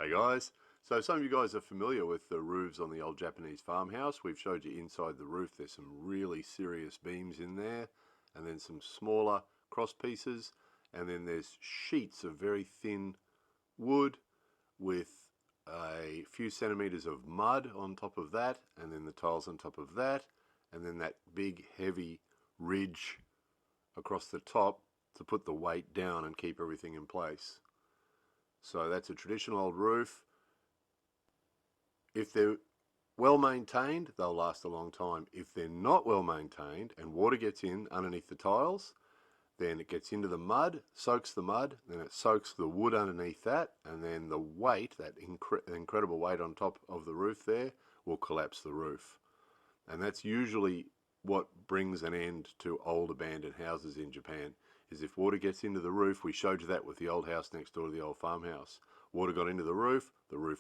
Hey guys, so some of you guys are familiar with the roofs on the old Japanese farmhouse. We've showed you inside the roof. There's some really serious beams in there, and then some smaller cross pieces, and then there's sheets of very thin wood with a few centimeters of mud on top of that, and then the tiles on top of that, and then that big heavy ridge across the top to put the weight down and keep everything in place. So that's a traditional old roof. If they're well maintained, they'll last a long time. If they're not well maintained and water gets in underneath the tiles, then it gets into the mud, soaks the mud, then it soaks the wood underneath that, and then the weight, that incredible weight on top of the roof there, will collapse the roof. And that's usually what brings an end to old abandoned houses in Japan, is if water gets into the roof. We showed you that with the old house next door to the old farmhouse. Water got into the roof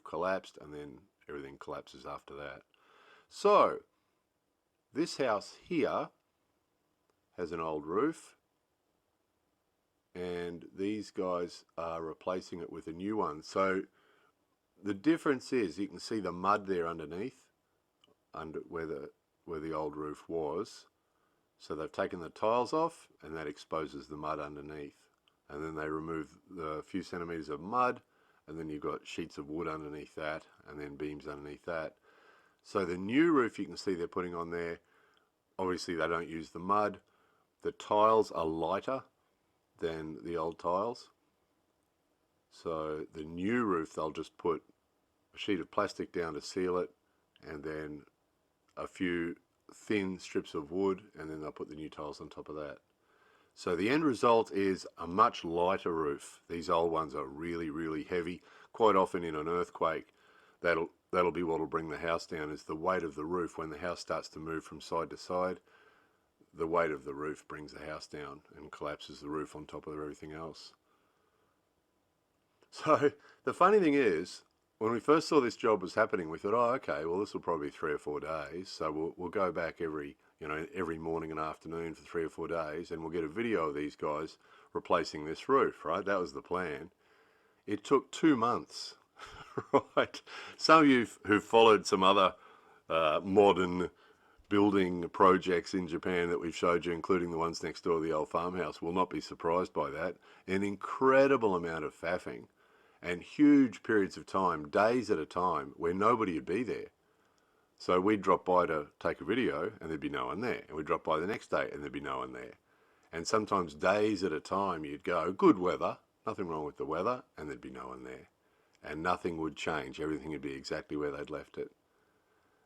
collapsed, and then everything collapses after that. So this house here has an old roof, and these guys are replacing it with a new one. So the difference is, you can see the mud there underneath, under where the old roof was. So they've taken the tiles off, and that exposes the mud underneath. And then they remove the few centimeters of mud, and then you've got sheets of wood underneath that, and then beams underneath that. So the new roof, you can see they're putting on there, obviously they don't use the mud. The tiles are lighter than the old tiles. So the new roof, they'll just put a sheet of plastic down to seal it, and then a few thin strips of wood, and then they'll put the new tiles on top of that. So the end result is a much lighter roof. These old ones are really, really heavy. Quite often in an earthquake, that'll be what will bring the house down, is the weight of the roof. When the house starts to move from side to side, the weight of the roof brings the house down and collapses the roof on top of everything else. So the funny thing is, when we first saw this job was happening, we thought, oh, okay, well, this will probably be 3 or 4 days. So we'll go back every morning and afternoon for 3 or 4 days, and we'll get a video of these guys replacing this roof, right? That was the plan. It took 2 months, right? Some of you who've followed some other modern building projects in Japan that we've showed you, including the ones next door to the old farmhouse, will not be surprised by that. An incredible amount of faffing, and huge periods of time, days at a time, where nobody would be there. So we'd drop by to take a video, and there'd be no one there. And we'd drop by the next day, and there'd be no one there. And sometimes days at a time, you'd go, good weather, nothing wrong with the weather, and there'd be no one there. And nothing would change. Everything would be exactly where they'd left it.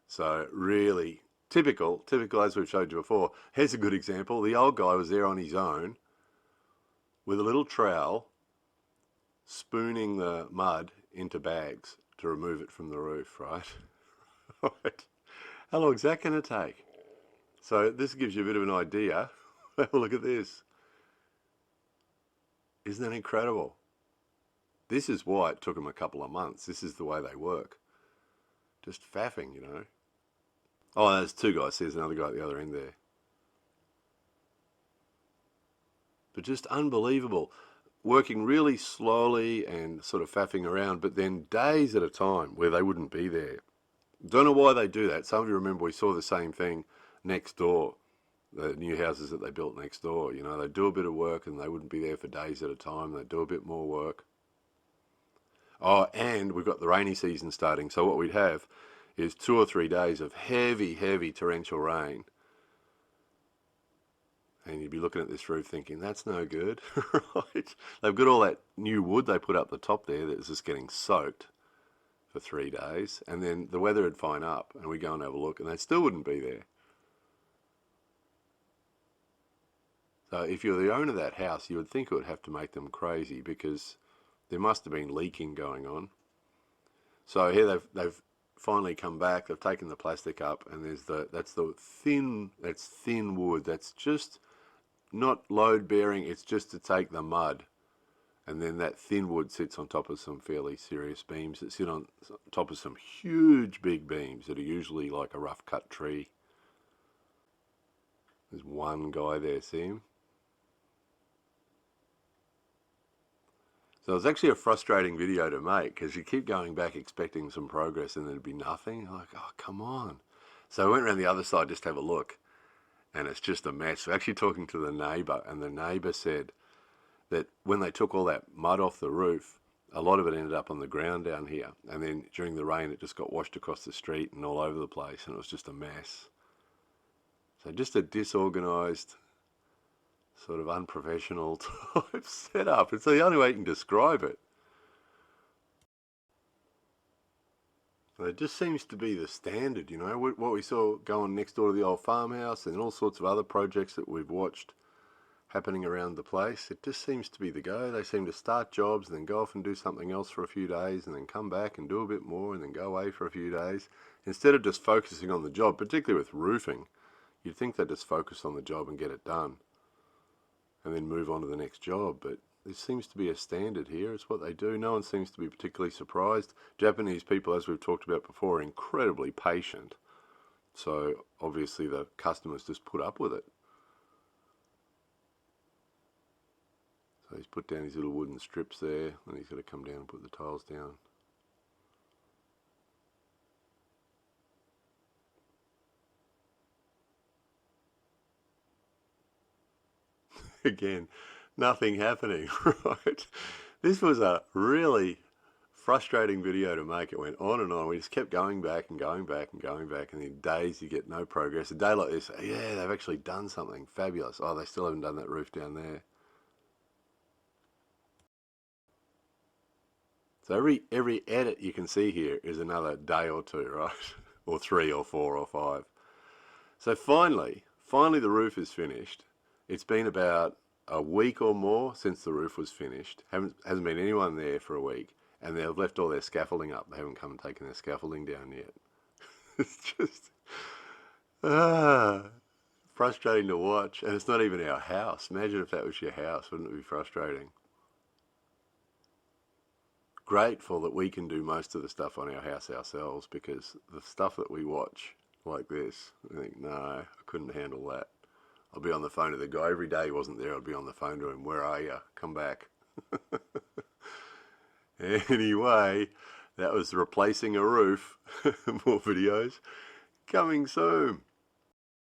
So really typical as we've showed you before. Here's a good example. The old guy was there on his own with a little trowel, spooning the mud into bags to remove it from the roof, right? Right. How long is that going to take? So this gives you a bit of an idea. Have a look at this. Isn't that incredible? This is why it took them a couple of months. This is the way they work. Just faffing, you know. Oh, there's 2 guys. There's another guy at the other end there. But just unbelievable. Working really slowly and sort of faffing around, but then days at a time where they wouldn't be there. Don't know why they do that. Some of you remember we saw the same thing next door, the new houses that they built next door. You know, they'd do a bit of work and they wouldn't be there for days at a time. They'd do a bit more work. Oh, and we've got the rainy season starting. So what we'd have is 2 or 3 days of heavy, heavy torrential rain. And you'd be looking at this roof thinking, that's no good, right? They've got all that new wood they put up the top there that's just getting soaked for 3 days, and then the weather would fine up, and we go and have a look, and they still wouldn't be there. So if you're the owner of that house, you would think it would have to make them crazy, because there must have been leaking going on. So here they've finally come back. They've taken the plastic up, and that's thin wood. That's just not load bearing. It's just to take the mud. And then that thin wood sits on top of some fairly serious beams that sit on top of some huge big beams that are usually like a rough cut tree. There's one guy there, see him? So it's actually a frustrating video to make because you keep going back expecting some progress and there'd be nothing. You're like, oh, come on. So I went around the other side just to have a look, and it's just a mess. We're actually talking to the neighbour, and the neighbour said that when they took all that mud off the roof, a lot of it ended up on the ground down here. And then during the rain, it just got washed across the street and all over the place, and it was just a mess. So just a disorganised, sort of unprofessional type setup. It's the only way you can describe it. It just seems to be the standard, you know, what we saw going next door to the old farmhouse and all sorts of other projects that we've watched happening around the place. It just seems to be the go. They seem to start jobs and then go off and do something else for a few days and then come back and do a bit more and then go away for a few days. Instead of just focusing on the job, particularly with roofing, you'd think they'd just focus on the job and get it done and then move on to the next job. But this seems to be a standard here. It's what they do. No one seems to be particularly surprised. Japanese people, as we've talked about before, are incredibly patient. So obviously the customers just put up with it. So he's put down his little wooden strips there, and he's got to come down and put the tiles down. Again, nothing happening, right? This was a really frustrating video to make. It went on and on. We just kept going back and going back and going back, and in days you get no progress. A day like this, yeah, they've actually done something fabulous. Oh, they still haven't done that roof down there. So every edit you can see here is another day or two, right? Or 3 or 4 or 5. So finally the roof is finished. It's been about a week or more since the roof was finished. Hasn't been anyone there for a week, and they've left all their scaffolding up. They haven't come and taken their scaffolding down yet. It's just ah, frustrating to watch, and it's not even our house. Imagine if that was your house, wouldn't it be frustrating? Grateful that we can do most of the stuff on our house ourselves, because the stuff that we watch like this, I think, no, I couldn't handle that. I'll be on the phone to the guy every day. He wasn't there. I'd be on the phone to him. Where are you? Come back. Anyway, that was replacing a roof. More videos coming soon.